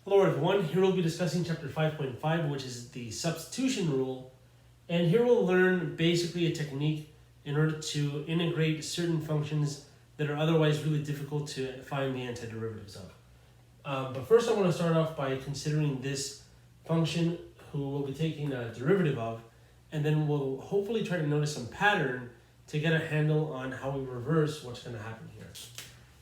Hello everyone, here we'll be discussing chapter 5.5, which is the substitution rule. And here we'll learn basically a technique in order to integrate certain functions that are otherwise really difficult to find the antiderivatives of. But first I want to start off by considering this function who we'll be taking a derivative of, and then we'll hopefully try to notice some pattern to get a handle on how we reverse what's going to happen here.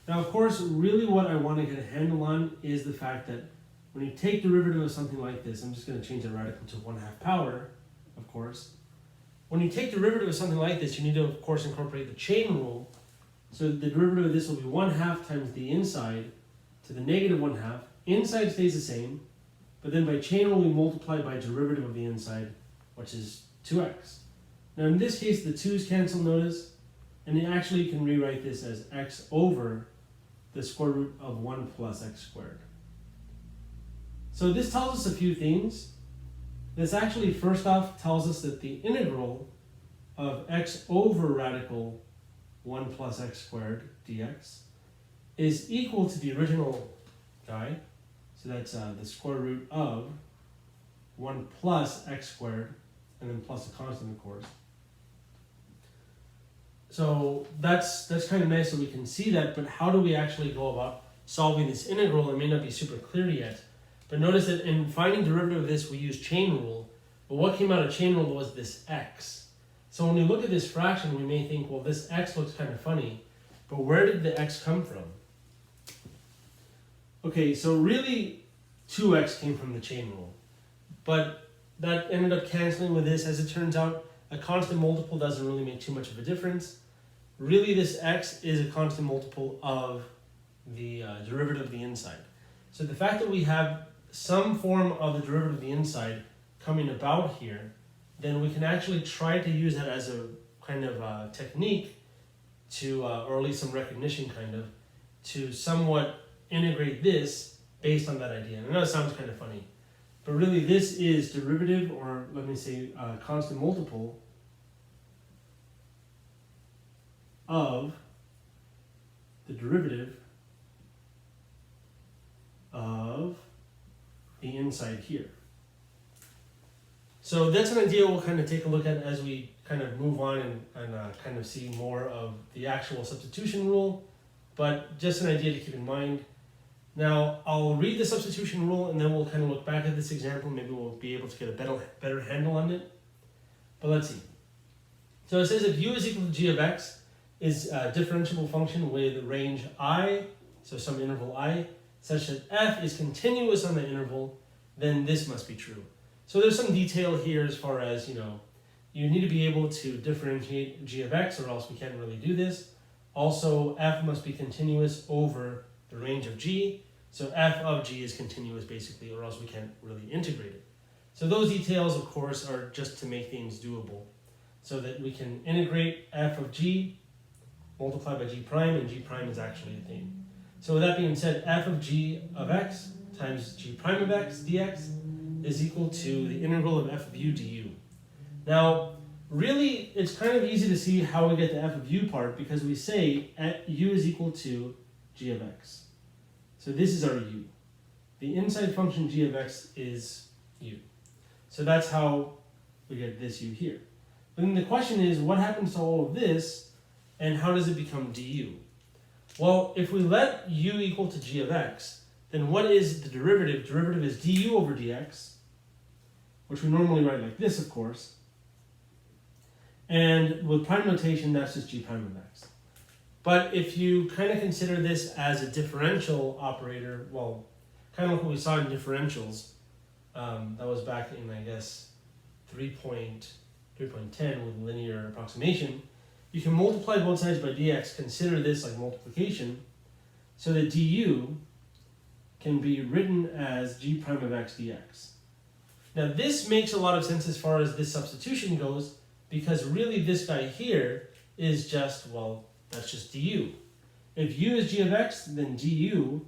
Now of course, really what I want to get a handle on is the fact that when you take derivative of something like this, I'm just going to change the radical to 1/2 power, of course. When you take derivative of something like this, you need to, of course, incorporate the chain rule. So the derivative of this will be 1/2 times the inside to the negative 1/2. Inside stays the same, but then by chain rule, we multiply by derivative of the inside, which is 2x. Now in this case, the 2's cancel, notice, and you actually can rewrite this as x over the square root of 1 plus x squared. So this tells us a few things. This actually first off tells us that the integral of x over radical 1 plus x squared dx is equal to the original guy. So that's the square root of 1 plus x squared, and then plus a constant, of course. So that's kind of nice that we can see that, but how do we actually go about solving this integral? It may not be super clear yet. But notice that in finding derivative of this, we use chain rule. But what came out of chain rule was this x. So when we look at this fraction, we may think, well, this x looks kind of funny. But where did the x come from? Okay, so really 2x came from the chain rule. But that ended up canceling with this. As it turns out, a constant multiple doesn't really make too much of a difference. Really, this x is a constant multiple of the derivative of the inside. So the fact that we have some form of the derivative of the inside coming about here, then we can actually try to use that as a kind of technique to, or at least some recognition kind of, to somewhat integrate this based on that idea. And I know it sounds kind of funny, but really this is derivative, or let me say constant multiple of the derivative of the inside here. So that's an idea we'll kind of take a look at as we kind of move on and kind of see more of the actual substitution rule, but just an idea to keep in mind. Now I'll read the substitution rule and then we'll kind of look back at this example. Maybe we'll be able to get a better handle on it. But let's see. So it says if u is equal to g of x is a differentiable function with range I, so some interval I, such that f is continuous on the interval, then this must be true. So there's some detail here as far as, you need to be able to differentiate g of x or else we can't really do this. Also, f must be continuous over the range of g. So f of g is continuous basically, or else we can't really integrate it. So those details, of course, are just to make things doable. So that we can integrate f of g, multiply by g prime, and g prime is actually a thing. So with that being said, f of g of x times g prime of x dx is equal to the integral of f of u du. Now, really, it's kind of easy to see how we get the f of u part because we say u is equal to g of x. So this is our u. The inside function g of x is u. So that's how we get this u here. But then the question is, what happens to all of this and how does it become du? Well, if we let u equal to g of x, then what is the derivative? Derivative is du over dx, which we normally write like this, of course. And with prime notation, that's just g prime of x. But if you kind of consider this as a differential operator, well, kind of like what we saw in differentials, that was back in, I guess, 3.10 with linear approximation, you can multiply both sides by dx, consider this like multiplication, so that du can be written as g prime of x dx. Now this makes a lot of sense as far as this substitution goes, because really this guy here is just, well, that's just du. If u is g of x, then du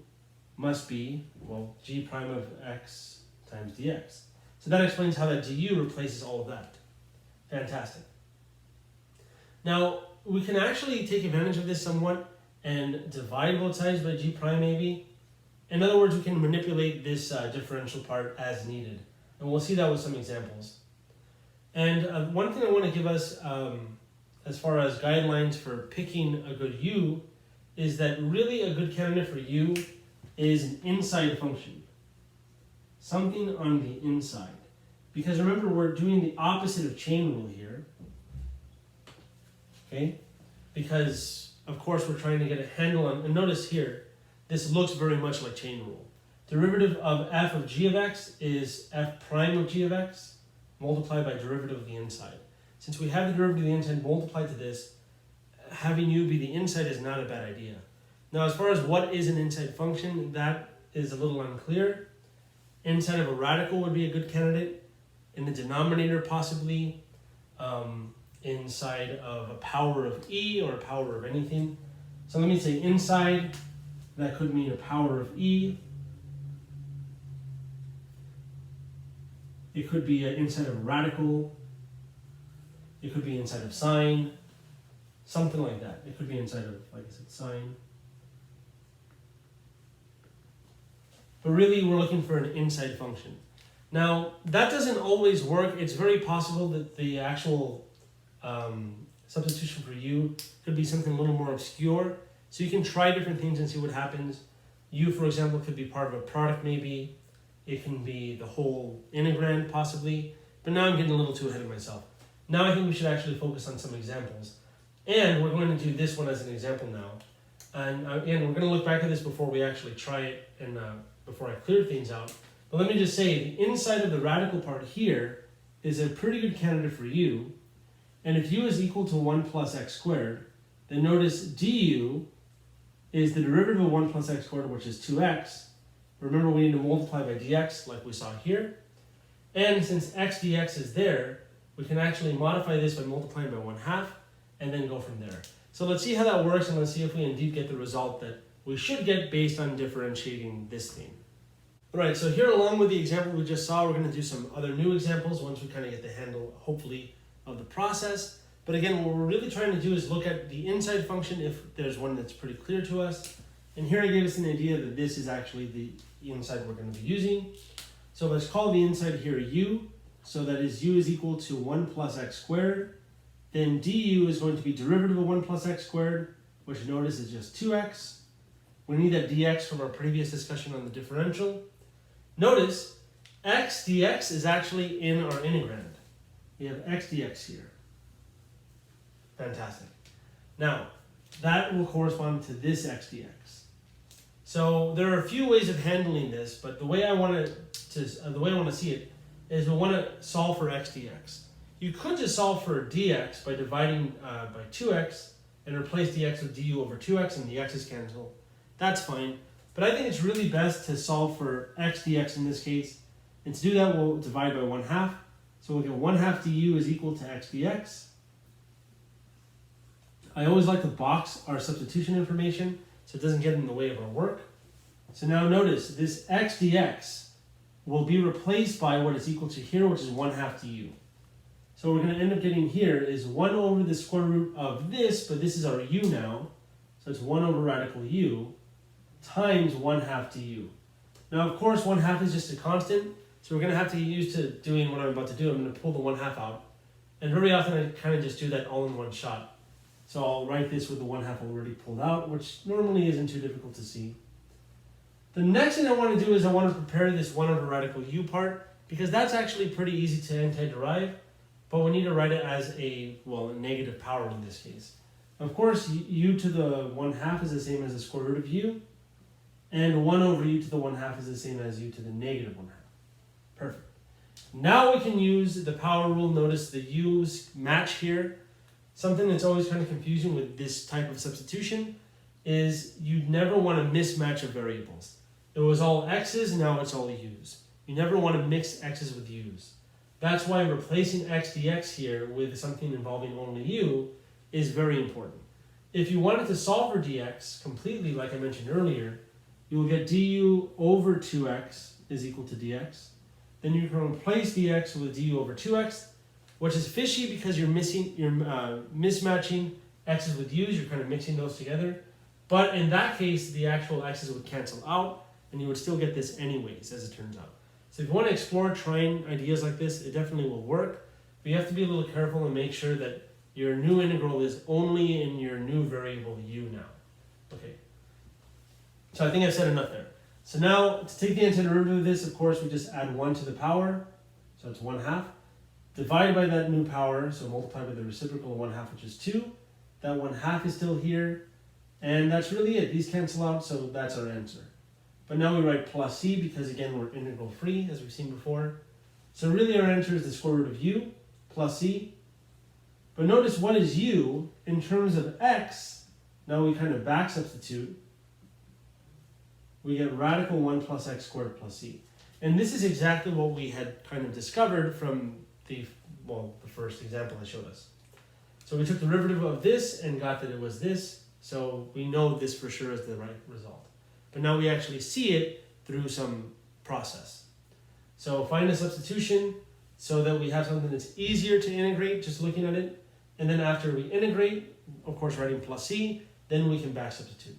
must be, well, g prime of x times dx. So that explains how that du replaces all of that. Fantastic. Now, we can actually take advantage of this somewhat and divide both sides by g prime maybe. In other words, we can manipulate this differential part as needed. And we'll see that with some examples. And one thing I want to give us as far as guidelines for picking a good u is that really a good candidate for u is an inside function. Something on the inside. Because remember, we're doing the opposite of chain rule here. Okay? Because, of course, we're trying to get a handle on, and notice here, this looks very much like chain rule. Derivative of f of g of x is f prime of g of x multiplied by derivative of the inside. Since we have the derivative of the inside multiplied to this, having u be the inside is not a bad idea. Now, as far as what is an inside function, that is a little unclear. Inside of a radical would be a good candidate. In the denominator, possibly. Inside of a power of e or a power of anything. So let me say inside, that could mean a power of e. It could be inside of a radical. It could be inside of sine. Something like that. It could be inside of, like I said, sine. But really, we're looking for an inside function. Now, that doesn't always work. It's very possible that the actual substitution for u could be something a little more obscure. So you can try different things and see what happens. U, for example, could be part of a product maybe. It can be the whole integrand possibly. But now I'm getting a little too ahead of myself. Now I think we should actually focus on some examples. And we're going to do this one as an example now. And again, we're going to look back at this before we actually try it and before I clear things out. But let me just say, the inside of the radical part here is a pretty good candidate for u. And if u is equal to 1 plus x squared, then notice du is the derivative of 1 plus x squared, which is 2x. Remember, we need to multiply by dx like we saw here. And since x dx is there, we can actually modify this by multiplying by 1/2 and then go from there. So let's see how that works, and let's see if we indeed get the result that we should get based on differentiating this thing. All right, so here along with the example we just saw, we're going to do some other new examples once we kind of get the handle, hopefully, of the process. But again, what we're really trying to do is look at the inside function if there's one that's pretty clear to us. And here I gave us an idea that this is actually the inside we're going to be using. So let's call the inside here u. So that is u is equal to 1 plus x squared. Then du is going to be derivative of 1 plus x squared, which notice is just 2x. We need that dx from our previous discussion on the differential. Notice, x dx is actually in our integrand. We have x dx here. Fantastic. Now, that will correspond to this x dx. So there are a few ways of handling this, but the way I want to see it is we want to solve for x dx. You could just solve for dx by dividing by 2x and replace dx with du over 2x and the x's cancel. That's fine. But I think it's really best to solve for x dx in this case. And to do that, we'll divide by 1/2. So we'll get 1/2 du is equal to x dx. I always like to box our substitution information so it doesn't get in the way of our work. So now notice this x dx will be replaced by what is equal to here, which is 1/2 du. So what we're going to end up getting here is 1 over the square root of this, but this is our u now. So it's 1 over radical u times 1/2 du. Now, of course, 1/2 is just a constant, so we're going to have to get used to doing what I'm about to do. I'm going to pull the 1/2 out. And very often I kind of just do that all in one shot. So I'll write this with the 1/2 already pulled out, which normally isn't too difficult to see. The next thing I want to do is I want to prepare this 1 over radical u part, because that's actually pretty easy to anti-derive, but we need to write it as a negative power in this case. Of course, u to the 1/2 is the same as the square root of u, and 1 over u to the 1/2 is the same as u to the negative 1/2. Perfect. Now we can use the power rule. Notice the u's match here. Something that's always kind of confusing with this type of substitution is you never want to mismatch of variables. It was all x's, and now it's all u's. You never want to mix x's with u's. That's why replacing x dx here with something involving only u is very important. If you wanted to solve for dx completely, like I mentioned earlier, you will get du over 2x is equal to dx. Then you can replace dx with du over 2x, which is fishy because you're mismatching x's with u's. You're kind of mixing those together. But in that case, the actual x's would cancel out, and you would still get this anyways, as it turns out. So if you want to explore trying ideas like this, it definitely will work. But you have to be a little careful and make sure that your new integral is only in your new variable u now. Okay. So I think I've said enough there. So now, to take the antiderivative of this, of course, we just add 1 to the power. So it's 1/2. Divide by that new power, so multiply by the reciprocal of 1/2, which is 2. That 1/2 is still here. And that's really it. These cancel out, so that's our answer. But now we write plus c because, again, we're integral free, as we've seen before. So really our answer is the square root of u plus c. But notice, what is u in terms of x? Now we kind of back substitute. We get radical 1 plus x squared plus c. And this is exactly what we had kind of discovered from the first example I showed us. So we took the derivative of this and got that it was this. So we know this for sure is the right result. But now we actually see it through some process. So find a substitution so that we have something that's easier to integrate just looking at it. And then after we integrate, of course writing plus c, then we can back substitute.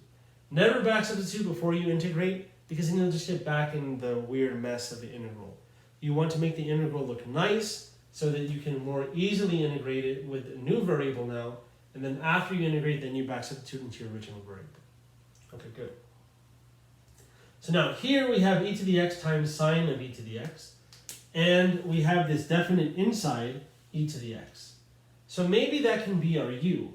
Never back substitute before you integrate, because then you'll just get back in the weird mess of the integral. You want to make the integral look nice so that you can more easily integrate it with a new variable now, and then after you integrate, then you back substitute into your original variable. Okay, good. So now here we have e to the x times sine of e to the x, and we have this definite inside e to the x. So maybe that can be our u.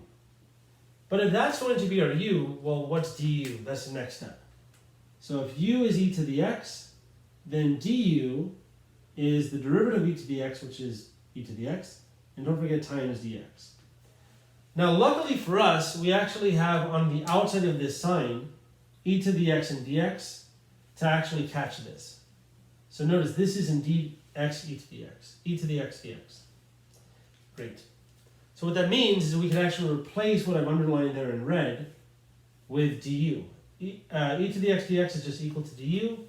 But if that's going to be our u, well, what's du? That's the next step. So if u is e to the x, then du is the derivative of e to the x, which is e to the x, and don't forget times dx. Now, luckily for us, we actually have on the outside of this sign e to the x and dx to actually catch this. So notice this is indeed x e to the x, e to the x dx. Great. So what that means is we can actually replace what I've underlined there in red with du. E to the x dx is just equal to du.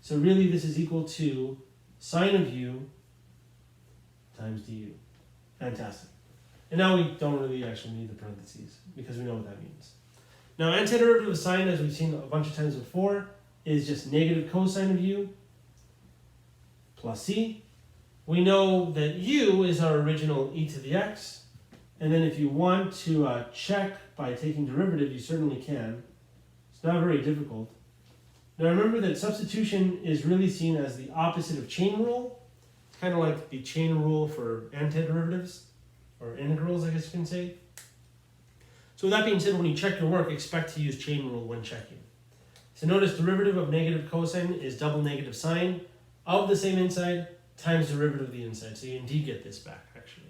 So really this is equal to sine of u times du. Fantastic. And now we don't really actually need the parentheses because we know what that means. Now antiderivative of sine, as we've seen a bunch of times before, is just negative cosine of u plus c. We know that u is our original e to the x. And then if you want to check by taking derivative, you certainly can. It's not very difficult. Now remember that substitution is really seen as the opposite of chain rule. It's kind of like the chain rule for antiderivatives, or integrals, I guess you can say. So with that being said, when you check your work, expect to use chain rule when checking. So notice derivative of negative cosine is double negative sine of the same inside times derivative of the inside. So you indeed get this back, actually.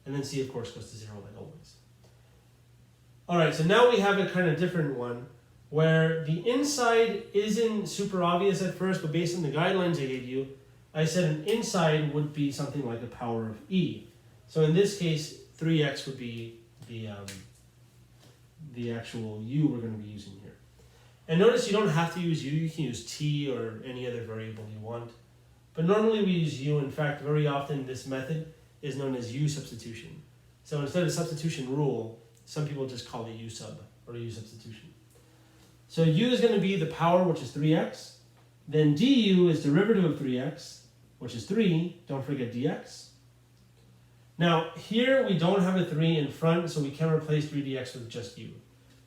And then c, of course, goes to 0 like always. All right, so now we have a kind of different one where the inside isn't super obvious at first, but based on the guidelines I gave you, I said an inside would be something like a power of e. So in this case, 3x would be the actual u we're going to be using here. And notice you don't have to use u, you can use t or any other variable you want. But normally we use u. In fact, very often this method is known as u substitution. So instead of substitution rule, some people just call it u sub or u substitution. So u is going to be the power, which is 3x. Then du is derivative of 3x, which is 3. Don't forget dx. Now here we don't have a 3 in front, so we can't replace 3dx with just u.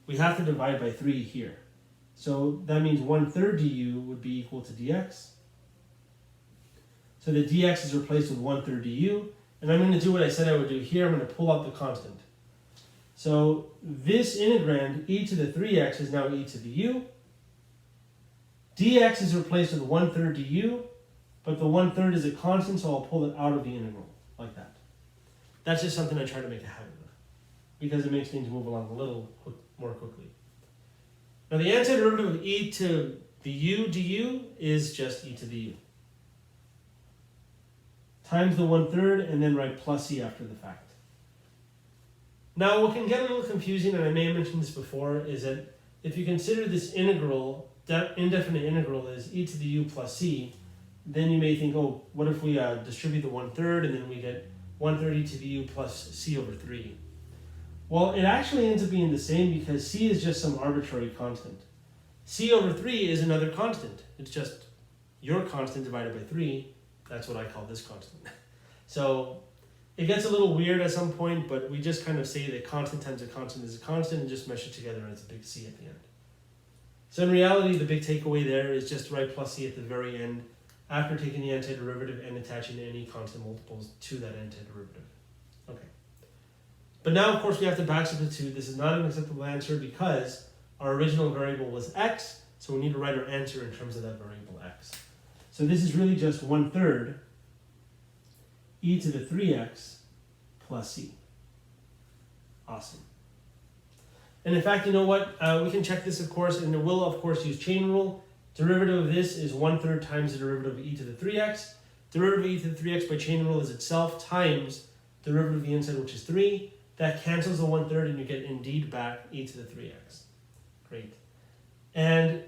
We have to divide by 3 here. So that means 1/3 du would be equal to dx. So the dx is replaced with 1/3 du. And I'm going to do what I said I would do here. I'm going to pull out the constant. So this integrand, e to the 3x, is now e to the u. Dx is replaced with 1/3 du, but the 1/3 is a constant, so I'll pull it out of the integral, like that. That's just something I try to make a habit of, because it makes things move along a little more quickly. Now the antiderivative of e to the u du is just e to the u. Times the 1/3, and then write plus c after the fact. Now what can get a little confusing, and I may have mentioned this before, is that if you consider this integral, indefinite integral, as e to the u plus c, then you may think, oh, what if we distribute the 1/3 and then we get 1/3 e to the u plus c over 3? Well, it actually ends up being the same because c is just some arbitrary constant. c over 3 is another constant. It's just your constant divided by 3. That's what I call this constant. So it gets a little weird at some point, but we just kind of say that constant times a constant is a constant and just mesh it together as a big C at the end. So in reality, the big takeaway there is just to write plus C at the very end after taking the antiderivative and attaching any constant multiples to that antiderivative. Okay. But now, of course, we have to back substitute. This is not an acceptable answer because our original variable was x, so we need to write our answer in terms of that variable x. So this is really just 1/3 e to the 3x plus c. Awesome. And in fact, you know what? We can check this, of course, and it will, of course, use chain rule. Derivative of this is 1/3 times the derivative of e to the 3x. Derivative of e to the 3x by chain rule is itself times derivative of the inside, which is 3. That cancels the 1/3 and you get indeed back e to the 3x. Great. And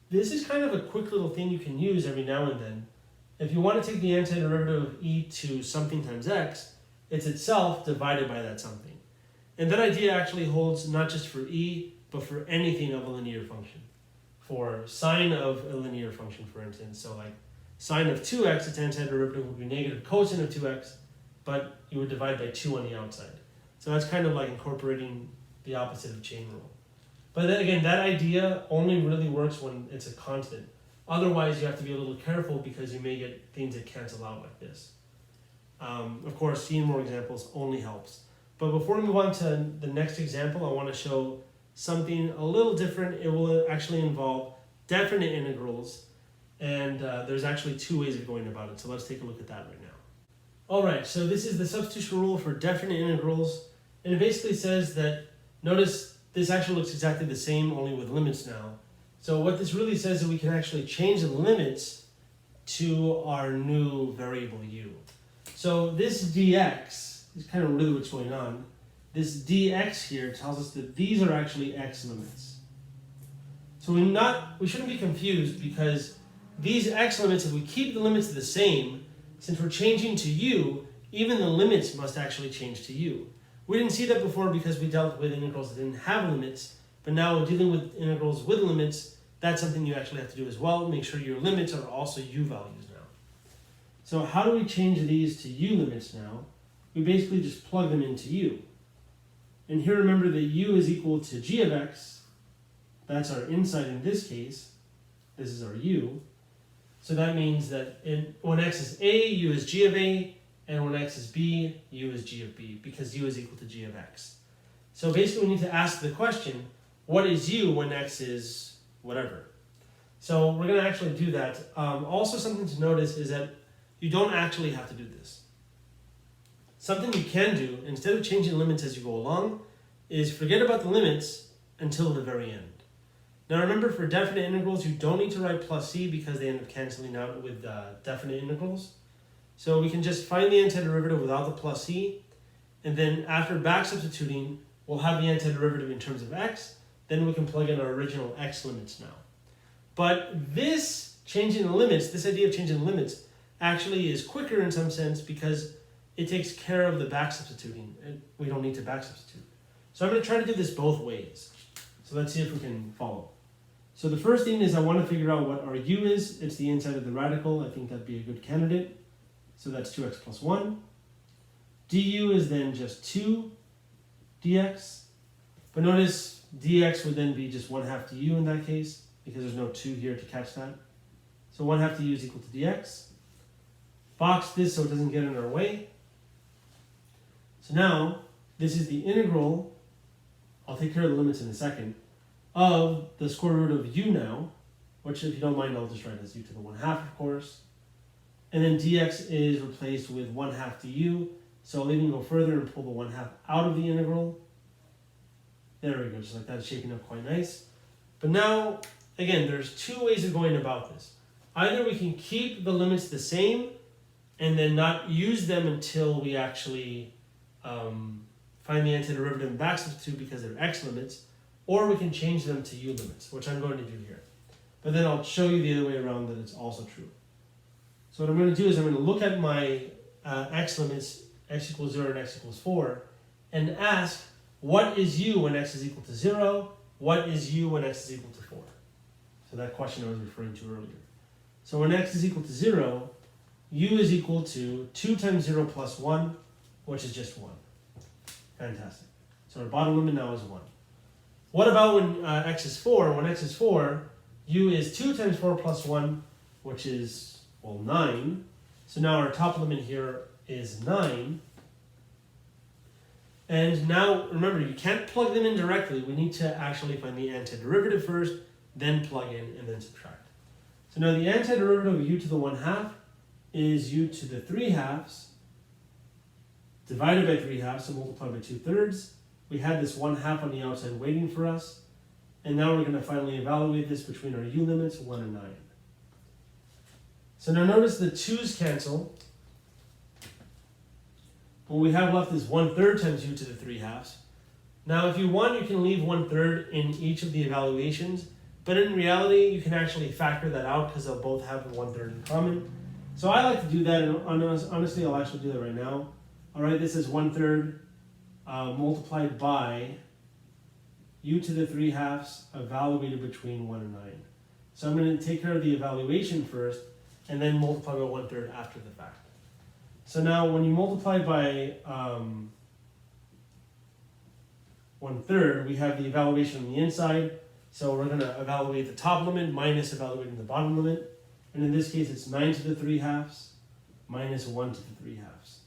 this is kind of a quick little thing you can use every now and then. If you want to take the antiderivative of e to something times x, it's itself divided by that something. And that idea actually holds not just for e, but for anything of a linear function. For sine of a linear function, for instance. So like sine of 2x, its antiderivative would be negative cosine of 2x, but you would divide by 2 on the outside. So that's kind of like incorporating the opposite of chain rule. But then again, that idea only really works when it's a constant. Otherwise, you have to be a little careful because you may get things that cancel out like this. Of course, seeing more examples only helps. But before we move on to the next example, I want to show something a little different. It will actually involve definite integrals, and there's actually 2 ways of going about it. So let's take a look at that right now. All right, so this is the substitution rule for definite integrals, and it basically says that, notice this actually looks exactly the same, only with limits now. So what this really says is that we can actually change the limits to our new variable u. So this dx is kind of really what's going on. This dx here tells us that these are actually x limits. So we shouldn't be confused because these x limits, if we keep the limits the same, since we're changing to u, even the limits must actually change to u. We didn't see that before because we dealt with integrals that didn't have limits, but now dealing with integrals with limits, that's something you actually have to do as well. Make sure your limits are also u values now. So how do we change these to u limits now? We basically just plug them into u. And here remember that u is equal to g of x. That's our inside in this case. This is our u. So that means that when x is a, u is g of a, and when x is b, u is g of b, because u is equal to g of x. So basically we need to ask the question, what is u when x is whatever? So we're going to actually do that. Also something to notice is that you don't actually have to do this. Something you can do, instead of changing limits as you go along, is forget about the limits until the very end. Now remember, for definite integrals, you don't need to write plus c because they end up canceling out with definite integrals. So we can just find the antiderivative without the plus c, and then after back substituting, we'll have the antiderivative in terms of x, then we can plug in our original x limits now. But this changing the limits, this idea of changing the limits, actually is quicker in some sense because it takes care of the back substituting. We don't need to back substitute. So I'm going to try to do this both ways. So let's see if we can follow. So the first thing is I want to figure out what our u is. It's the inside of the radical. I think that'd be a good candidate. So that's 2x plus 1. Du is then just 2 dx. But notice dx would then be just 1/2 du in that case, because there's no 2 here to catch that. So 1/2 du is equal to dx. Box this so it doesn't get in our way. So now, this is the integral, I'll take care of the limits in a second, of the square root of u now, which if you don't mind, I'll just write as u to the 1/2, of course. And then dx is replaced with 1/2 du, so I'll even go further and pull the 1/2 out of the integral. There we go, just like that, it's shaping up quite nice. But now, again, there's 2 ways of going about this. Either we can keep the limits the same and then not use them until we actually find the antiderivative and back substitute because they're x limits, or we can change them to u limits, which I'm going to do here. But then I'll show you the other way around that it's also true. So what I'm going to do is I'm going to look at my x limits, x equals 0 and x equals 4, and ask, what is u when x is equal to 0? What is u when x is equal to 4? So that question I was referring to earlier. So when x is equal to 0, u is equal to 2 times 0 plus 1, which is just 1. Fantastic. So our bottom limit now is 1. What about when x is 4? When x is 4, u is 2 times 4 plus 1, which is, well, 9. So now our top limit here is 9. And now, remember, you can't plug them in directly. We need to actually find the antiderivative first, then plug in, and then subtract. So now the antiderivative of u to the 1/2 is u to the 3/2 divided by 3/2, so multiplied by 2/3. We had this 1/2 on the outside waiting for us. And now we're going to finally evaluate this between our u limits, 1 and 9. So now notice the 2's cancel. What we have left is 1/3 times u to the 3/2. Now if you want, you can leave 1/3 in each of the evaluations, but in reality, you can actually factor that out because they'll both have the 1/3 in common. So I like to do that, and honestly, I'll actually do that right now. All right, this is 1/3 multiplied by u to the 3/2 evaluated between 1 and 9. So I'm going to take care of the evaluation first, and then multiply by 1/3 after the fact. So now when you multiply by 1/3, we have the evaluation on the inside. So we're going to evaluate the top limit minus evaluating the bottom limit. And in this case, it's 9 to the 3/2 minus 1 to the 3/2.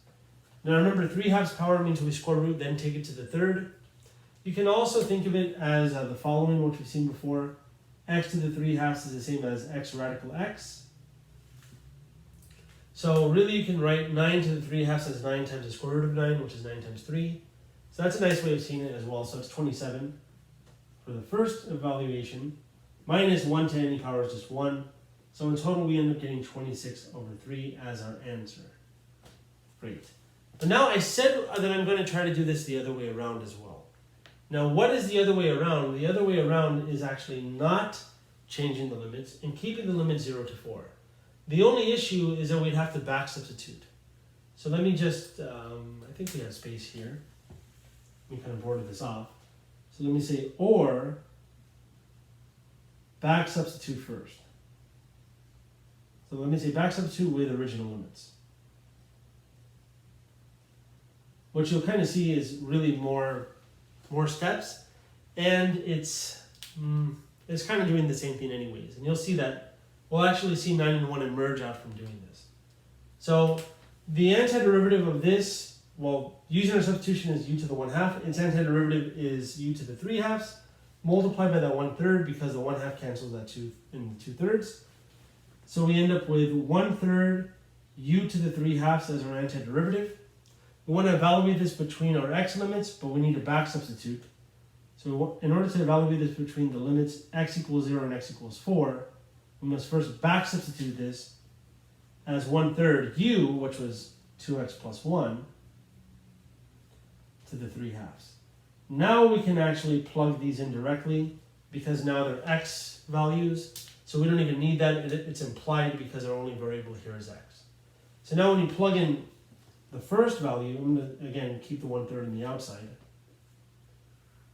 Now remember, 3/2 power means we square root, then take it to the third. You can also think of it as the following, which we've seen before. X to the 3/2 is the same as x radical x. So really you can write 9 to the 3/2 as 9 times the square root of 9, which is 9 times 3. So that's a nice way of seeing it as well. So it's 27 for the first evaluation. Minus 1 to any power is just 1. So in total we end up getting 26/3 as our answer. Great. But now I said that I'm going to try to do this the other way around as well. Now what is the other way around? The other way around is actually not changing the limits and keeping the limit 0 to 4. The only issue is that we'd have to back substitute. So let me just, I think we have space here. We kind of boarded this off. So let me say, or back substitute first. So let me say back substitute with original limits. What you'll kind of see is really more steps, and it's kind of doing the same thing anyways. And you'll see that we'll actually see 9 and 1 emerge out from doing this. So the antiderivative of this, well, using our substitution is u to the 1/2. Its antiderivative is u to the 3/2 multiplied by that 1/3 because the 1/2 cancels that 2 in 2/3. So we end up with 1/3 u to the 3/2 as our antiderivative. We want to evaluate this between our x limits, but we need to back substitute. So in order to evaluate this between the limits x equals 0 and x equals 4, we must first back substitute this as 1/3 u, which was 2x plus 1, to the 3/2. Now we can actually plug these in directly because now they're x values, so we don't even need that. It's implied because our only variable here is x. So now when you plug in the first value, I'm going to, again, keep the 1/3 on the outside.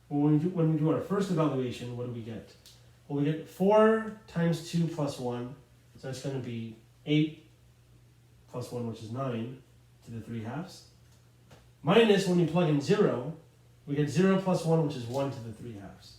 Well, when we do our first evaluation, what do we get? Well, we get 4 times 2 plus 1, so that's going to be 8 plus 1, which is 9, to the 3/2. Minus, when you plug in 0, we get 0 plus 1, which is 1 to the 3/2.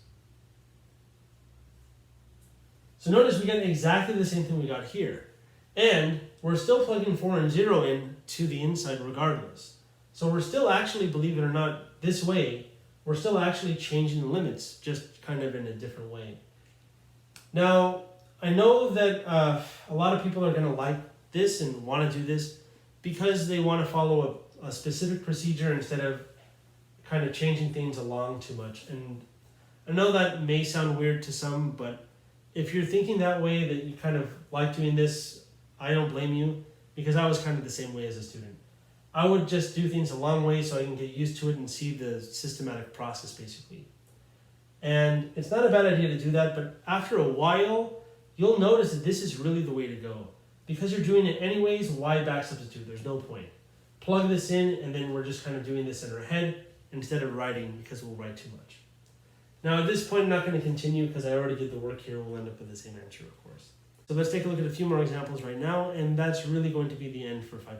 So notice we get exactly the same thing we got here. And we're still plugging 4 and 0 in to the inside regardless. So we're still actually, believe it or not, this way, we're still actually changing the limits, just kind of in a different way. Now, I know that a lot of people are going to like this and want to do this because they want to follow a specific procedure instead of kind of changing things along too much. And I know that may sound weird to some, but if you're thinking that way, that you kind of like doing this, I don't blame you, because I was kind of the same way as a student. I would just do things a long way so I can get used to it and see the systematic process, basically. And it's not a bad idea to do that, but after a while, you'll notice that this is really the way to go. Because you're doing it anyways, why back substitute? There's no point. Plug this in, and then we're just kind of doing this in our head instead of writing, because we'll write too much. Now at this point I'm not going to continue because I already did the work here. We'll end up with the same answer, of course. So let's take a look at a few more examples right now, and that's really going to be the end for 5.5.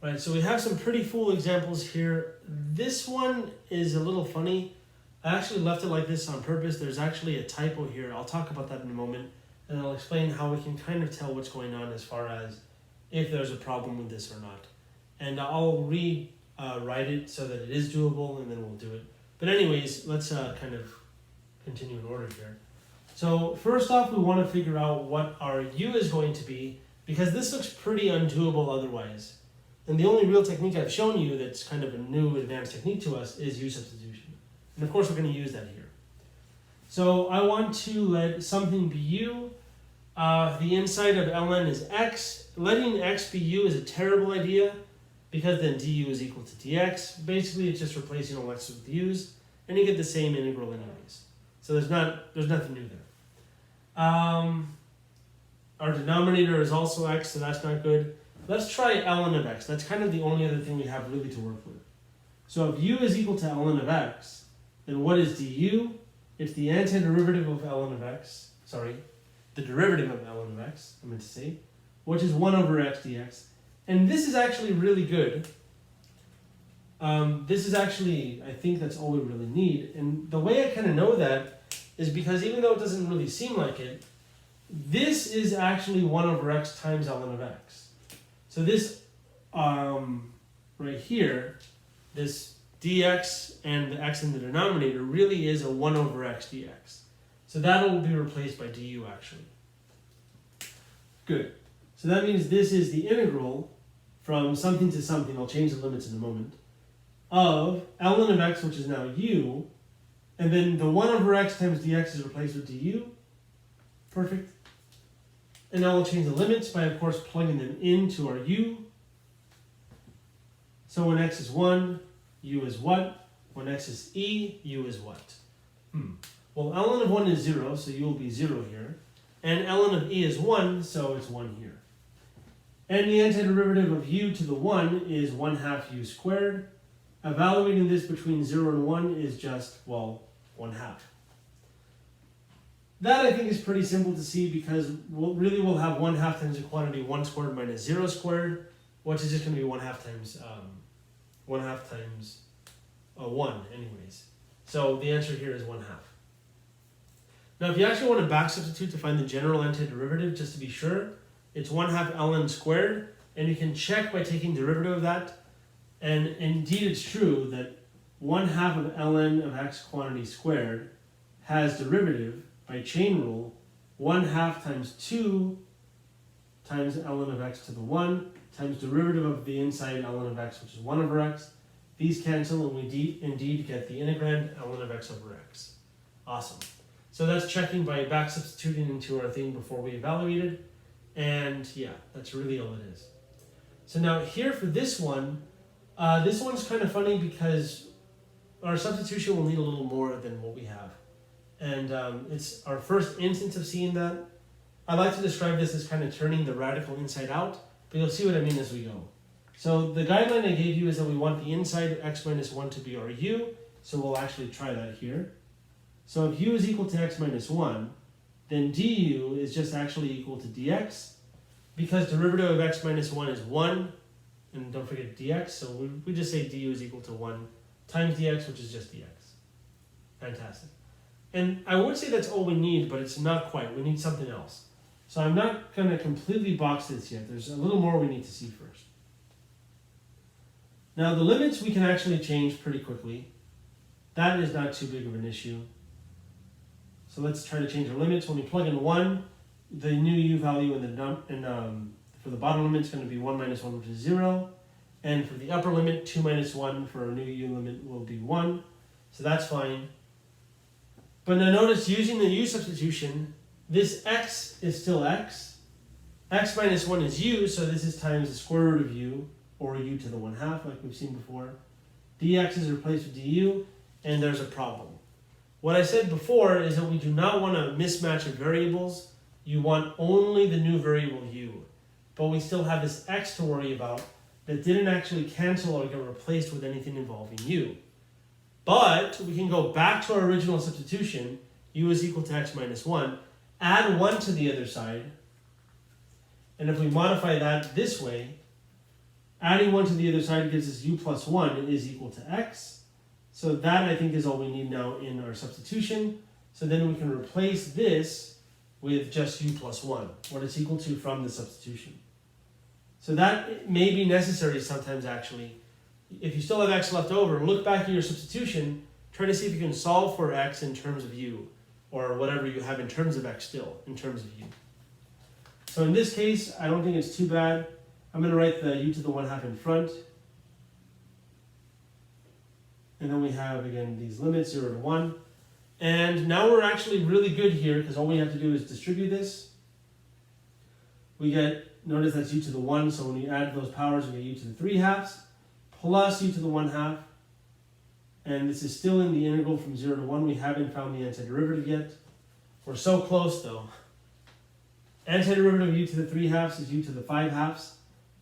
Right, so we have some pretty full examples here. This one is a little funny. I actually left it like this on purpose. There's actually a typo here. I'll talk about that in a moment, and I'll explain how we can kind of tell what's going on as far as if there's a problem with this or not. And I'll rewrite it so that it is doable, and then we'll do it. But anyways, let's kind of continue in order here. So first off, we want to figure out what our u is going to be, because this looks pretty undoable otherwise. And the only real technique I've shown you that's kind of a new advanced technique to us is u substitution. And of course we're going to use that here. So I want to let something be u. The inside of ln is x. Letting x be u is a terrible idea because then du is equal to dx. Basically it's just replacing all x's with u's and you get the same integral anyways. So there's nothing new there. Our denominator is also x, so that's not good. Let's try ln of x. That's kind of the only other thing we have really to work with. So if u is equal to ln of x, then what is du? It's the antiderivative of ln of x. Sorry, the derivative of ln of x, I meant to say, which is 1 over x dx. And this is actually really good. This is actually, I think that's all we really need. And the way I kind of know that is because even though it doesn't really seem like it, this is actually 1 over x times ln of x. So this right here, this dx and the x in the denominator really is a 1 over x dx. So that will be replaced by du actually. Good. So that means this is the integral from something to something, I'll change the limits in a moment, of ln of x, which is now u, and then the 1 over x times dx is replaced with du. Perfect. And now we'll change the limits by, of course, plugging them into our u. So when x is 1, u is what? When x is e, u is what? Well, ln of 1 is 0, so u will be 0 here. And ln of e is 1, so it's 1 here. And the antiderivative of u to the 1 is 1/2 u squared. Evaluating this between 0 and 1 is just, well, 1/2. That I think is pretty simple to see because we'll have 1/2 times the quantity 1 squared minus 0 squared, which is just going to be 1/2 times 1 anyways. So the answer here is 1/2. Now if you actually want to back substitute to find the general antiderivative, just to be sure, it's 1/2 ln squared, and you can check by taking derivative of that. And indeed it's true that 1/2 of ln of x quantity squared has derivative by chain rule 1/2 times 2 times ln of x to the 1 times derivative of the inside ln of x, which is 1 over x. These cancel and we indeed get the integrand ln of x over x. Awesome. So that's checking by back substituting into our thing before we evaluated. And yeah, that's really all it is. So now here for this one's kind of funny because our substitution will need a little more than what we have. And it's our first instance of seeing that. I like to describe this as kind of turning the radical inside out, but you'll see what I mean as we go. So the guideline I gave you is that we want the inside of x minus 1 to be our u, so we'll actually try that here. So if u is equal to x minus 1, then du is just actually equal to dx, because derivative of x minus 1 is 1, and don't forget dx, so we just say du is equal to 1 times dx, which is just dx. Fantastic. And I would say that's all we need, but it's not quite. We need something else. So I'm not going to completely box this yet. There's a little more we need to see first. Now the limits we can actually change pretty quickly. That is not too big of an issue. So let's try to change our limits. When we plug in 1, the new u value for the bottom limit is going to be 1 minus 1, which is 0. And for the upper limit, 2 minus 1 for our new u limit will be 1. So that's fine. But now notice using the u substitution, this x is still x. X minus 1 is u, so this is times the square root of u, or u to the 1/2 like we've seen before. Dx is replaced with du, and there's a problem. What I said before is that we do not want a mismatch of variables. You want only the new variable u. But we still have this x to worry about that didn't actually cancel or get replaced with anything involving u. But we can go back to our original substitution, u is equal to x minus 1, add 1 to the other side, and if we modify that this way, adding 1 to the other side gives us u plus 1 is equal to x. So that, I think, is all we need now in our substitution. So then we can replace this with just u plus 1, what it's equal to from the substitution. So that may be necessary sometimes, actually. If you still have x left over, look back at your substitution, try to see if you can solve for x in terms of u, or whatever you have in terms of x still, in terms of u. So in this case, I don't think it's too bad. I'm going to write the u to the 1/2 in front. And then we have, again, these limits, 0 to 1. And now we're actually really good here, because all we have to do is distribute this. We get, notice that's u to the 1, so when you add those powers, we get u to the 3/2 plus u to the 1/2. And this is still in the integral from 0 to 1. We haven't found the antiderivative yet. We're so close, though. Antiderivative of u to the 3/2 is u to the 5/2,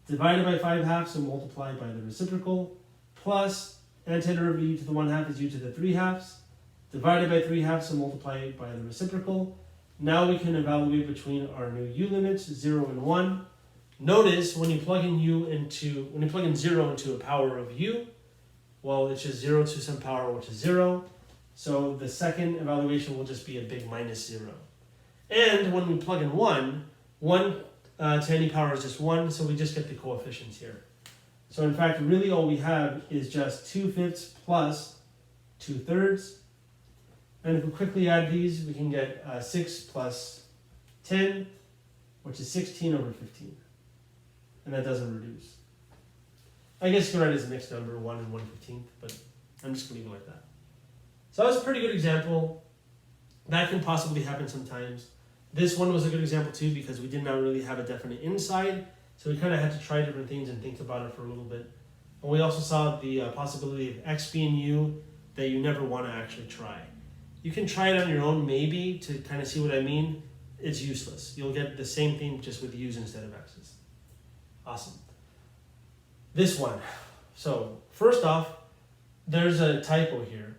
divided by 5/2 and multiplied by the reciprocal, plus antiderivative of u to the 1/2 is u to the 3/2, divided by 3/2 and multiplied by the reciprocal. Now we can evaluate between our new u limits, 0 and 1. Notice when you plug in 0 into a power of u, well, it's just 0 to some power, which is 0. So the second evaluation will just be a big minus 0. And when we plug in 1 to any power is just 1, so we just get the coefficients here. So in fact, really all we have is just 2/5 plus 2/3. And if we quickly add these, we can get 6 plus 10, which is 16 over 15. And that doesn't reduce. I guess you can write it as a mixed number, 1 and 1/15, but I'm just going to leave it like that. So that was a pretty good example. That can possibly happen sometimes. This one was a good example too, because we did not really have a definite inside, so we kind of had to try different things and think about it for a little bit. And we also saw the possibility of x being u that you never want to actually try. You can try it on your own maybe to kind of see what I mean. It's useless. You'll get the same thing just with u's instead of x's. Awesome. This one. So first off, there's a typo here,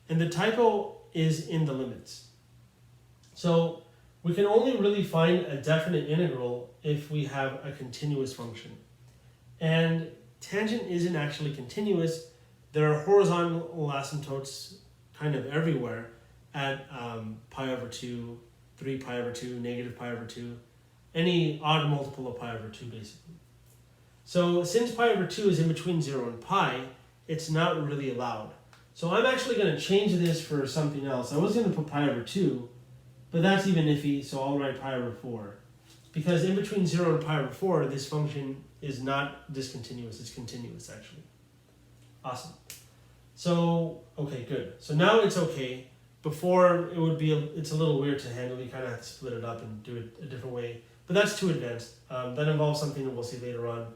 and the typo is in the limits. So we can only really find a definite integral if we have a continuous function. And tangent isn't actually continuous. There are horizontal asymptotes kind of everywhere at pi over 2, 3 pi over 2, negative pi over 2, any odd multiple of pi over 2 basically. So since pi over 2 is in between 0 and pi, it's not really allowed. So I'm actually going to change this for something else. I was going to put pi over 2, but that's even iffy, so I'll write pi over 4. Because in between 0 and pi over 4, this function is not discontinuous, it's continuous actually. Awesome. So, okay, good. So now it's okay. Before, it's a little weird to handle. You kind of have to split it up and do it a different way. But that's too advanced. That involves something that we'll see later on.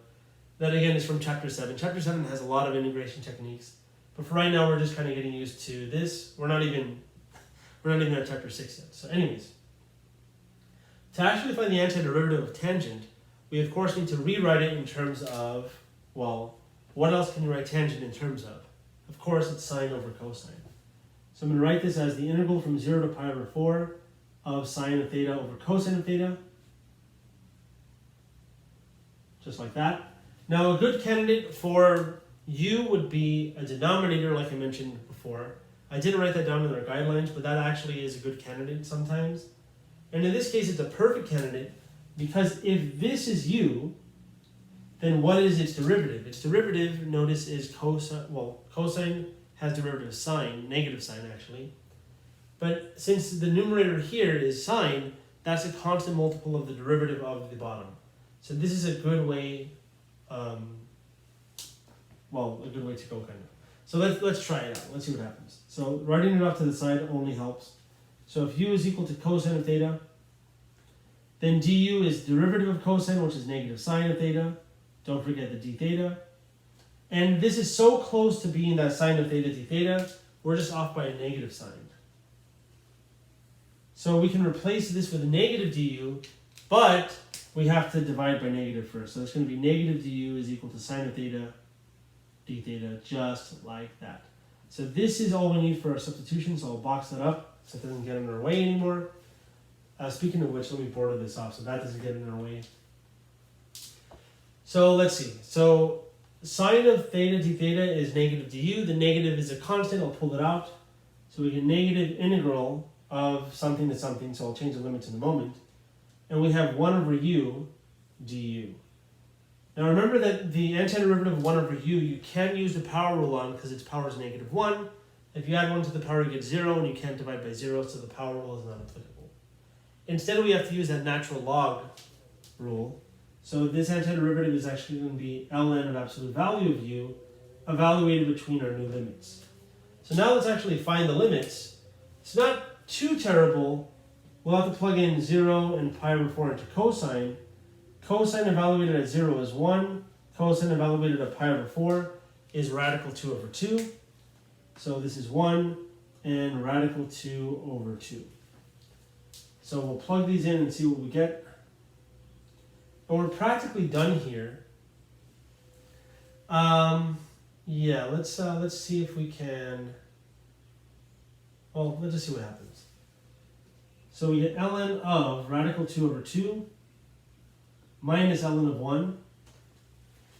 That again is from chapter 7. Chapter 7 has a lot of integration techniques. But for right now, we're just kind of getting used to this. We're not even at chapter 6 yet. So anyways, to actually find the antiderivative of tangent, we of course need to rewrite it in terms of, well, what else can you write tangent in terms of? Of course, it's sine over cosine. So I'm going to write this as the integral from 0 to pi over 4 of sine of theta over cosine of theta. Just like that. Now, a good candidate for u would be a denominator, like I mentioned before. I didn't write that down in our guidelines, but that actually is a good candidate sometimes. And in this case, it's a perfect candidate, because if this is u, then what is its derivative? Its derivative, notice, is cosine. Well, cosine has derivative of sine, negative sine actually. But since the numerator here is sine, that's a constant multiple of the derivative of the bottom. So this is a good way, a good way to go kind of. So let's try it out. Let's see what happens. So writing it off to the side only helps. So if u is equal to cosine of theta, then du is derivative of cosine, which is negative sine of theta. Don't forget the d theta. And this is so close to being that sine of theta d theta, we're just off by a negative sign. So we can replace this with a negative du, but we have to divide by negative first. So it's going to be negative du is equal to sine of theta d theta, just like that. So this is all we need for our substitution, so I'll box that up so it doesn't get in our way anymore. Speaking of which, let me border this off so that doesn't get in our way. So let's see. So sine of theta d theta is negative du. The negative is a constant. I'll pull it out. So we get negative integral of something to something. So I'll change the limits in a moment. And we have 1 over u du. Now remember that the antiderivative of 1 over u, you can't use the power rule on because its power is negative 1. If you add 1 to the power, you get 0, and you can't divide by 0, so the power rule is not applicable. Instead, we have to use that natural log rule. So this antiderivative is actually going to be ln of absolute value of u evaluated between our new limits. So now let's actually find the limits. It's not too terrible. We'll have to plug in 0 and pi over 4 into cosine. Cosine evaluated at 0 is 1. Cosine evaluated at pi over 4 is radical 2 over 2. So this is 1 and radical 2 over 2. So we'll plug these in and see what we get. And we're practically done here. Yeah, let's see if we can. Well, let's just see what happens. So we get ln of radical 2 over 2 minus ln of 1.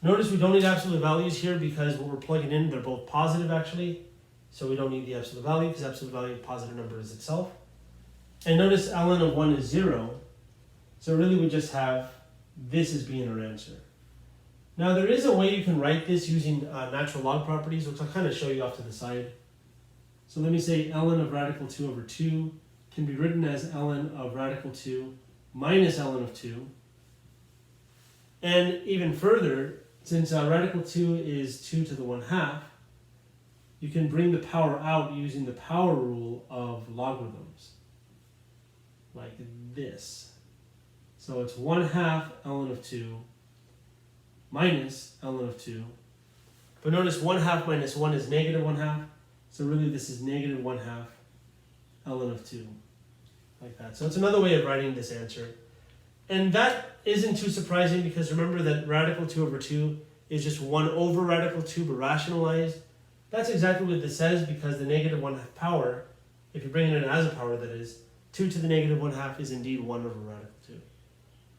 Notice we don't need absolute values here because what we're plugging in, they're both positive actually. So we don't need the absolute value because absolute value of positive number is itself. And notice ln of 1 is 0. So really we just have this as being our answer. Now there is a way you can write this using natural log properties, which I'll kind of show you off to the side. So let me say ln of radical 2 over 2 can be written as ln of radical 2 minus ln of 2. And even further, since radical 2 is 2 to the 1/2, you can bring the power out using the power rule of logarithms. Like this. So it's 1/2 ln of 2 minus ln of 2. But notice 1/2 minus 1 is negative 1/2. So really this is negative 1/2 ln of 2. Like that. So it's another way of writing this answer. And that isn't too surprising because remember that radical 2 over 2 is just 1 over radical 2 but rationalized. That's exactly what this says because the negative 1/2 power, if you bring it in as a power that is, 2 to the negative 1/2 is indeed 1 over radical 2.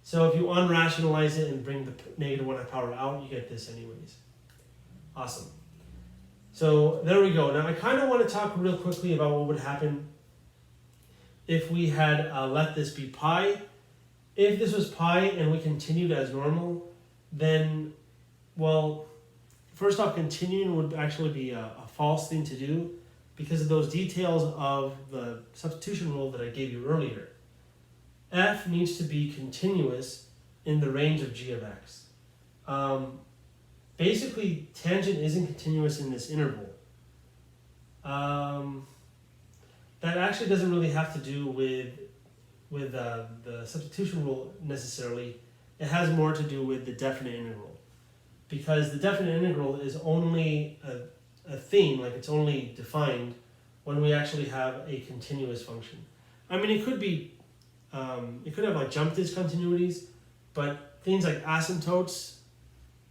So if you unrationalize it and bring the negative 1/2 power out, you get this anyways. Awesome. So there we go. Now I kind of want to talk real quickly about what would happen if we had let this be pi. If this was pi and we continued as normal, then, well, first off, continuing would actually be a false thing to do because of those details of the substitution rule that I gave you earlier. F needs to be continuous in the range of g of x. Basically, tangent isn't continuous in this interval. That actually doesn't really have to do with the substitution rule necessarily. It has more to do with the definite integral. Because the definite integral is only a thing, like it's only defined when we actually have a continuous function. I mean, it could be, it could have like jump discontinuities, but things like asymptotes,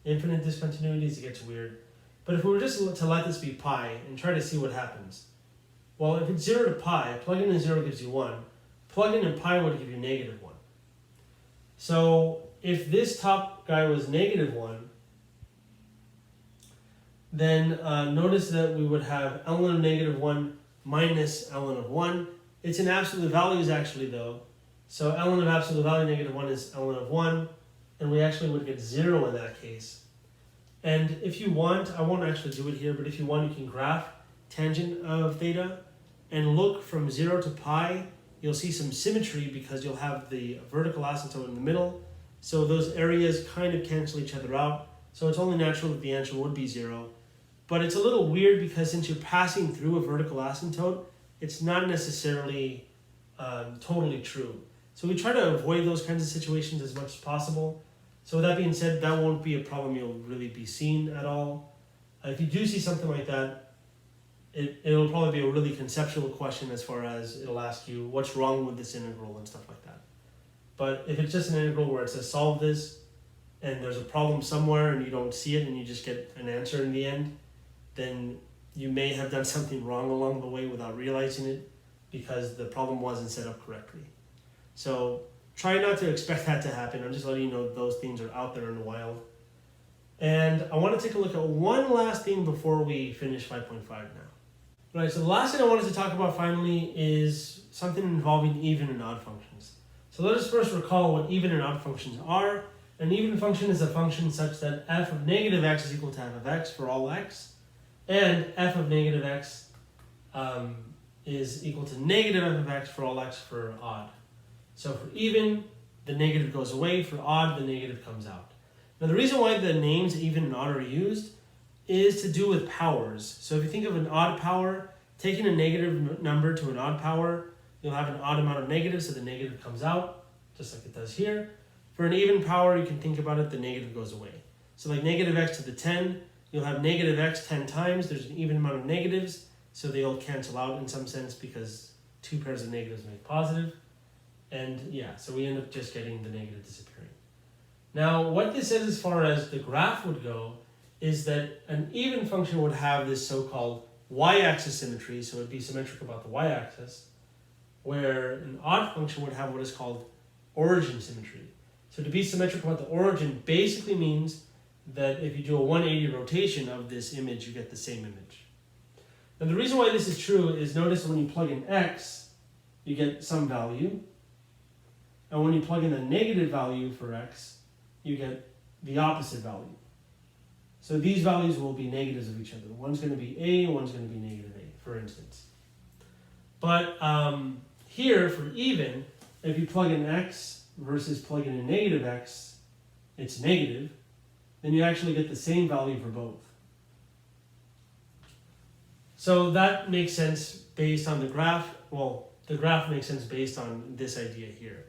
infinite discontinuities, it gets weird. But if we were just to let this be pi and try to see what happens, well, if it's 0 to pi, plugging in 0 gives you 1. Plugging in pi would give you negative 1. So if this top guy was negative 1, then notice that we would have ln of negative 1 minus ln of 1. It's in absolute values actually though. So ln of absolute value negative 1 is ln of 1, and we actually would get 0 in that case. And if you want, I won't actually do it here, but if you want, you can graph tangent of theta and look from 0 to pi. You'll see some symmetry because you'll have the vertical asymptote in the middle. So those areas kind of cancel each other out. So it's only natural that the answer would be 0. But it's a little weird because since you're passing through a vertical asymptote, it's not necessarily totally true. So we try to avoid those kinds of situations as much as possible. So with that being said, that won't be a problem you'll really be seeing at all. If you do see something like that, it'll probably be a really conceptual question as far as it'll ask you what's wrong with this integral and stuff like that. But if it's just an integral where it says solve this and there's a problem somewhere and you don't see it and you just get an answer in the end, then you may have done something wrong along the way without realizing it because the problem wasn't set up correctly. So try not to expect that to happen. I'm just letting you know those things are out there in the wild. And I want to take a look at one last thing before we finish 5.5 now. Right, so the last thing I wanted to talk about finally is something involving even and odd functions. So let us first recall what even and odd functions are. An even function is a function such that f of negative x is equal to f of x for all x, and f of negative x is equal to negative f of x for all x for odd. So for even, the negative goes away. For odd, the negative comes out. Now the reason why the names even and odd are used is to do with powers. So if you think of an odd power, taking a negative number to an odd power, you'll have an odd amount of negatives, so the negative comes out, just like it does here. For an even power, you can think about it, the negative goes away. So like negative x to the 10, you'll have negative x 10 times, there's an even amount of negatives, so they all cancel out in some sense because two pairs of negatives make positive. And yeah, so we end up just getting the negative disappearing. Now, what this says as far as the graph would go is that an even function would have this so-called y-axis symmetry, so it would be symmetric about the y-axis, where an odd function would have what is called origin symmetry. So to be symmetric about the origin basically means that if you do a 180 rotation of this image, you get the same image. Now the reason why this is true is notice when you plug in x, you get some value, and when you plug in a negative value for x, you get the opposite value. So these values will be negatives of each other. One's going to be a, one's going to be negative a, for instance. But here, for even, if you plug in x versus plug in a negative x, it's negative, then you actually get the same value for both. So that makes sense based on the graph. Well, the graph makes sense based on this idea here.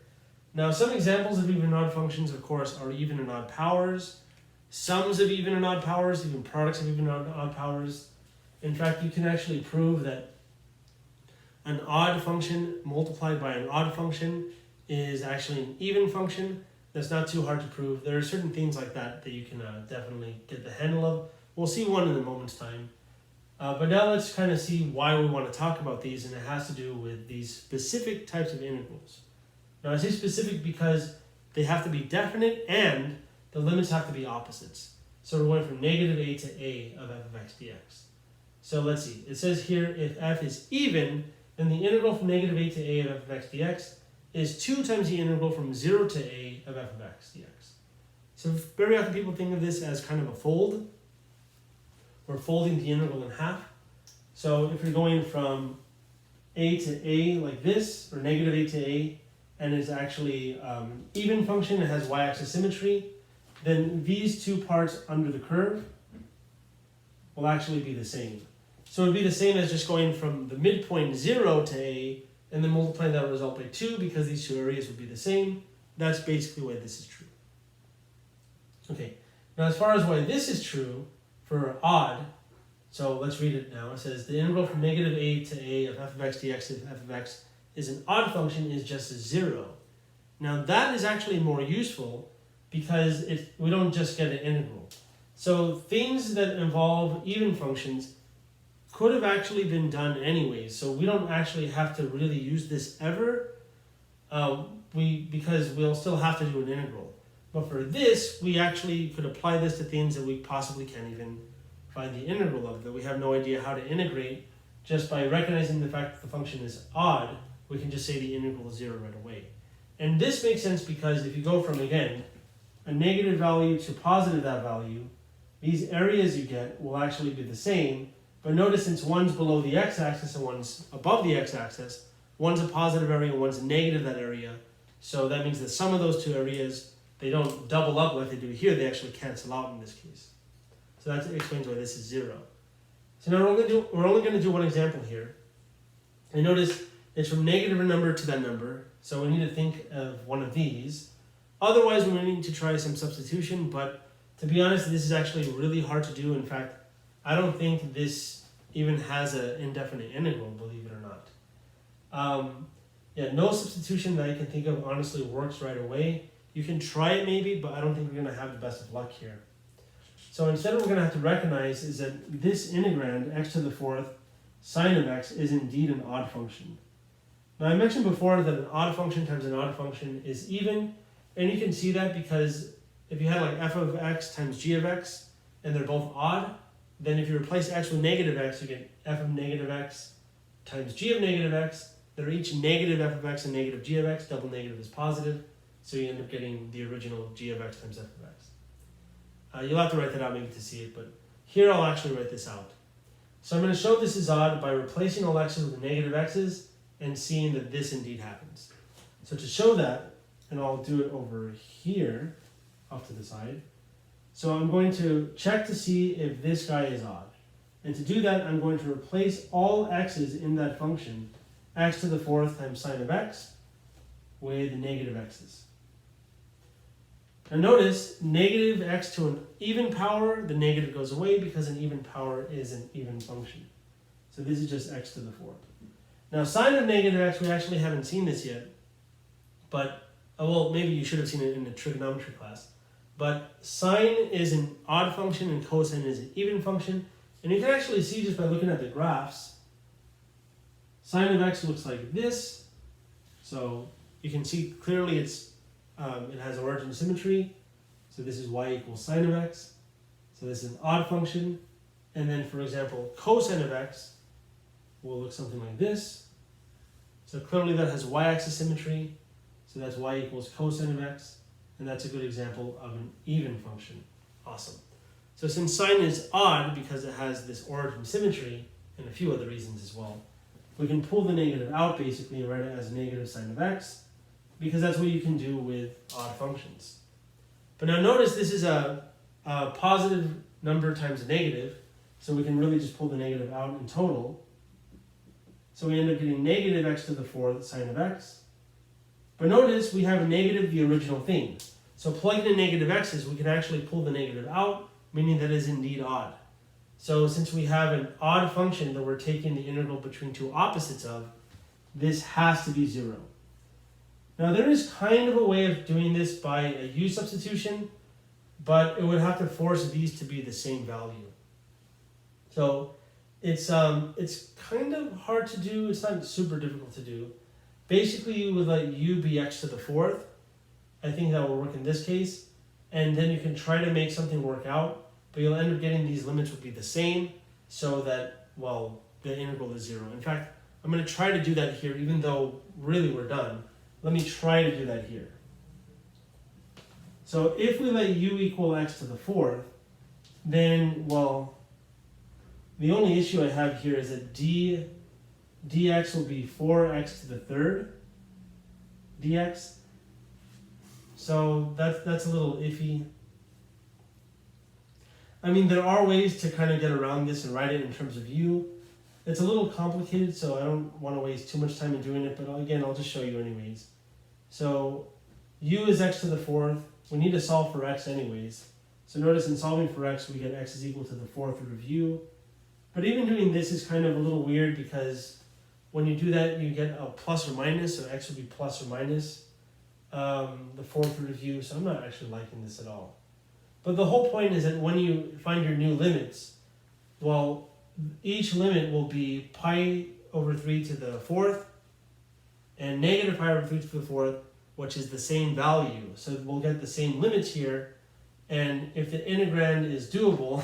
Now, some examples of even and odd functions, of course, are even and odd powers, sums of even and odd powers, even products of even and odd powers. In fact, you can actually prove that an odd function multiplied by an odd function is actually an even function. That's not too hard to prove. There are certain things like that that you can definitely get the handle of. We'll see one in a moment's time. But now let's kind of see why we want to talk about these, and it has to do with these specific types of integrals. Now I say specific because they have to be definite and the limits have to be opposites. So we're going from negative a to a of f of x dx. So let's see. It says here if f is even, then the integral from negative a to a of f of x dx is 2 times the integral from 0 to a of f of x dx. So very often people think of this as kind of a fold. We're folding the integral in half. So if you're going from a to a like this, or negative a to a, and it's actually even function, it has y-axis symmetry, then these two parts under the curve will actually be the same. So it would be the same as just going from the midpoint 0 to a, and then multiplying that result by 2 because these two areas would be the same. That's basically why this is true. Okay, now as far as why this is true for odd, so let's read it now. It says the integral from negative a to a of f of x dx to f of x is an odd function is just a 0. Now that is actually more useful because we don't just get an integral. So things that involve even functions could have actually been done anyways. So we don't actually have to really use this ever because we'll still have to do an integral. But for this, we actually could apply this to things that we possibly can't even find the integral of, that we have no idea how to integrate. Just by recognizing the fact that the function is odd, we can just say the integral is 0 right away. And this makes sense because if you go from, again, a negative value to positive that value, these areas you get will actually be the same. But notice since one's below the x-axis and one's above the x-axis, one's a positive area and one's a negative that area. So that means the sum of those two areas, they don't double up like they do here, they actually cancel out in this case. So that explains why this is 0. So now we're only going to do one example here. And notice it's from negative a number to that number. So we need to think of one of these. Otherwise, we need to try some substitution. But to be honest, this is actually really hard to do. In fact, I don't think this even has an indefinite integral, believe it or not. Yeah, no substitution that I can think of honestly works right away. You can try it maybe, but I don't think we're going to have the best of luck here. So So instead what we're going to have to recognize is that this integrand, x to the fourth sine of x, is indeed an odd function. Now I mentioned before that an odd function times an odd function is even, and you can see that because if you had like f of x times g of x, and they're both odd, then if you replace x with negative x, you get f of negative x times g of negative x. They're each negative f of x and negative g of x. Double negative is positive, so you end up getting the original g of x times f of x. You'll have to write that out maybe to see it, but here I'll actually write this out. So I'm going to show this is odd by replacing all x's with negative x's and seeing that this indeed happens. So to show that, and I'll do it over here, off to the side. So I'm going to check to see if this guy is odd. And to do that, I'm going to replace all x's in that function, x to the fourth times sine of x, with negative x's. Now notice, negative x to an even power, the negative goes away because an even power is an even function. So this is just x to the fourth. Now sine of negative x, we actually haven't seen this yet, but, well, maybe you should have seen it in the trigonometry class. But sine is an odd function and cosine is an even function. And you can actually see just by looking at the graphs, sine of x looks like this. So you can see clearly it has origin symmetry. So this is y equals sine of x. So this is an odd function. And then, for example, cosine of x will look something like this. So clearly that has y-axis symmetry. So that's y equals cosine of x. And that's a good example of an even function. Awesome. So since sine is odd because it has this origin symmetry and a few other reasons as well, we can pull the negative out basically and write it as negative sine of x, because that's what you can do with odd functions. But now notice this is a positive number times a negative, so we can really just pull the negative out in total. So we end up getting negative x to the fourth sine of x. But notice we have a negative, the original thing. So plugging in negative x's, we can actually pull the negative out, meaning that is indeed odd. So since we have an odd function that we're taking the integral between two opposites of, this has to be 0. Now there is kind of a way of doing this by a u substitution, but it would have to force these to be the same value. So it's kind of hard to do. It's not super difficult to do. Basically, you would let u be x to the fourth. I think that will work in this case. And then you can try to make something work out, but you'll end up getting these limits would be the same, so that, well, the integral is 0. In fact, I'm going to try to do that here, even though really we're done. Let me try to do that here. So if we let u equal x to the fourth, then, well, the only issue I have here is that dx will be 4x to the third dx. So that's a little iffy. I mean, there are ways to kind of get around this and write it in terms of u. It's a little complicated, so I don't want to waste too much time in doing it, but again, I'll just show you anyways. So u is x to the fourth. We need to solve for x anyways. So notice in solving for x, we get x is equal to the fourth root of u. But even doing this is kind of a little weird because when you do that, you get a plus or minus, so x would be plus or minus the fourth root of u. So I'm not actually liking this at all. But the whole point is that when you find your new limits, well, each limit will be pi over 3 to the fourth and negative pi over 3 to the fourth, which is the same value. So we'll get the same limits here. And if the integrand is doable,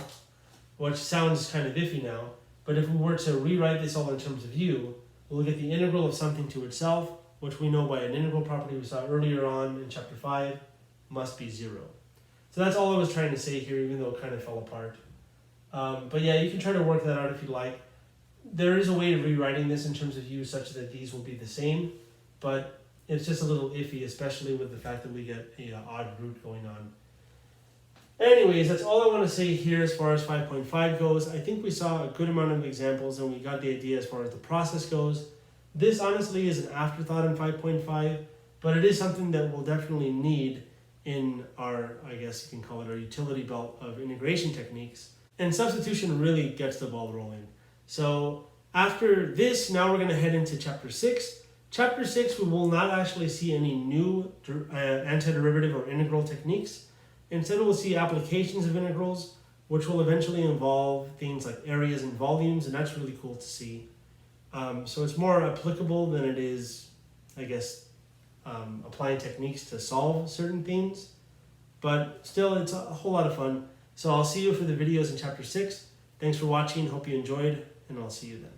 which sounds kind of iffy now, but if we were to rewrite this all in terms of u, we'll get the integral of something to itself, which we know by an integral property we saw earlier on in chapter 5, must be 0. So that's all I was trying to say here, even though it kind of fell apart. But yeah, you can try to work that out if you like. There is a way of rewriting this in terms of u such that these will be the same, but it's just a little iffy, especially with the fact that we get an odd root going on. Anyways, that's all I want to say here as far as 5.5 goes. I think we saw a good amount of examples and we got the idea as far as the process goes. This honestly is an afterthought in 5.5, but it is something that we'll definitely need in our, I guess you can call it our utility belt of integration techniques. And substitution really gets the ball rolling. So after this, now we're going to head into chapter 6. Chapter 6, we will not actually see any new antiderivative or integral techniques. Instead, we'll see applications of integrals, which will eventually involve things like areas and volumes, and that's really cool to see. So it's more applicable than it is, I guess, applying techniques to solve certain things. But still, it's a whole lot of fun. So I'll see you for the videos in chapter 6. Thanks for watching. Hope you enjoyed, and I'll see you then.